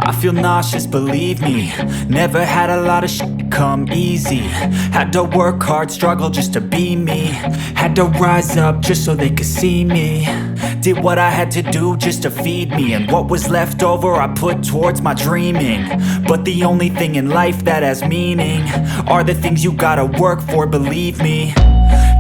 I feel nauseous, believe me. Never had a lot of shit come easy. Had to work hard, struggle just to be me. Had to rise up just so they could see me. Did what I had to do just to feed me. And what was left over I put towards my dreaming. But the only thing in life that has meaning are the things you gotta work for, believe me.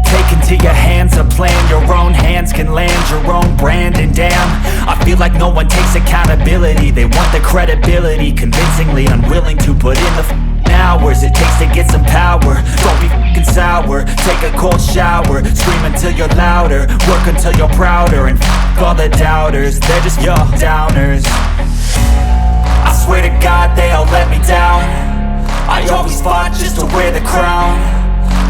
Take into your hands a plan. Your own hands can land your own brand. And damn, I feel like no one takes accountability. They want the credibility, convincingly unwilling to put in the hours it takes to get some power. Don't be f***ing sour. Take a cold shower. Scream until you're louder. Work until you're prouder. And f*** all the doubters, they're just your downers. I swear to God they all let me down. I always fought just to wear the crown.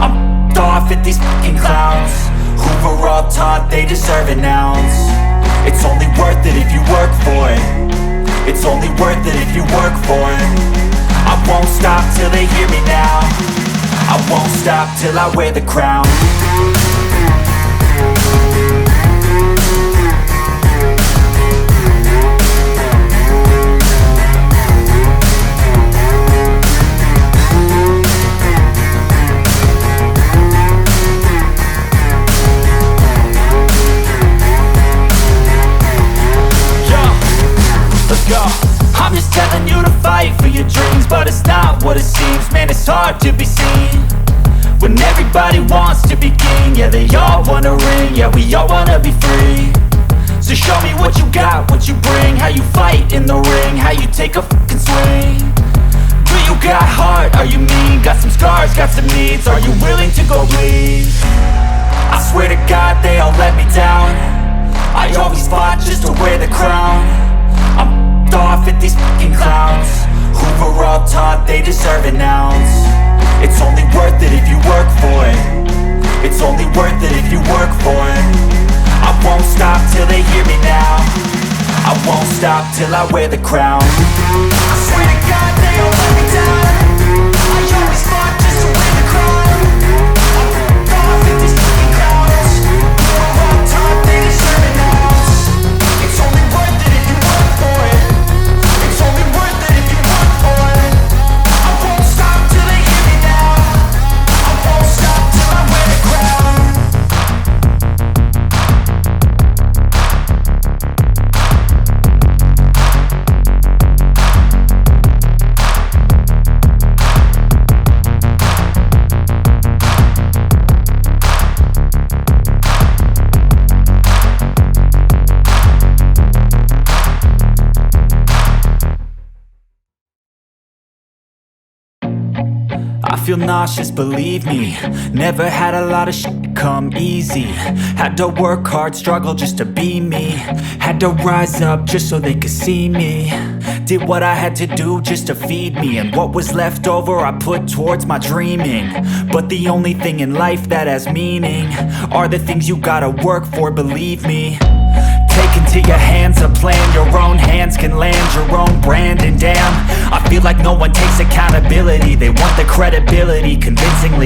I'm off at these fucking clowns who were all taught they deserve an ounce. It's only worth it if you work for it. It's only worth it if you work for it. I won't stop till they hear me now. I won't stop till I wear the crown. I'm just telling you to fight for your dreams, but it's not what it seems. Man, it's hard to be seen when everybody wants to be king. Yeah, they all wanna ring, yeah, we all wanna be free. So show me what you got, what you bring, how you fight in the ring, how you take a fucking swing. Do you got heart, are you mean? Got some scars, got some needs, are you willing to go bleed? I swear to God they all let me down. I always fought just to wear the crown. I'm off at these fucking clowns who were all taught they deserve an ounce. It's only worth it if you work for it. It's only worth it if you work for it. I won't stop till they hear me now. I won't stop till I wear the crown. I swear to God they all let me down. I always fought just to wear the crown. I'm off at these fucking clowns who were all taught they deserve an ounce. It's only worth it if you work for it. It's only worth it if you work for it. I won't stop till they hear me now. I won't stop till I wear the crown. I feel nauseous, believe me. Never had a lot of shit come easy. Had to work hard, struggle just to be me. Had to rise up just so they could see me. Did what I had to do just to feed me. And what was left over I put towards my dreaming. But the only thing in life that has meaning are the things you gotta work for, believe me. Take into your hands a plan. Your own hands can land your own brand. And damn, I feel like no one takes accountability. They want the credibility, convincingly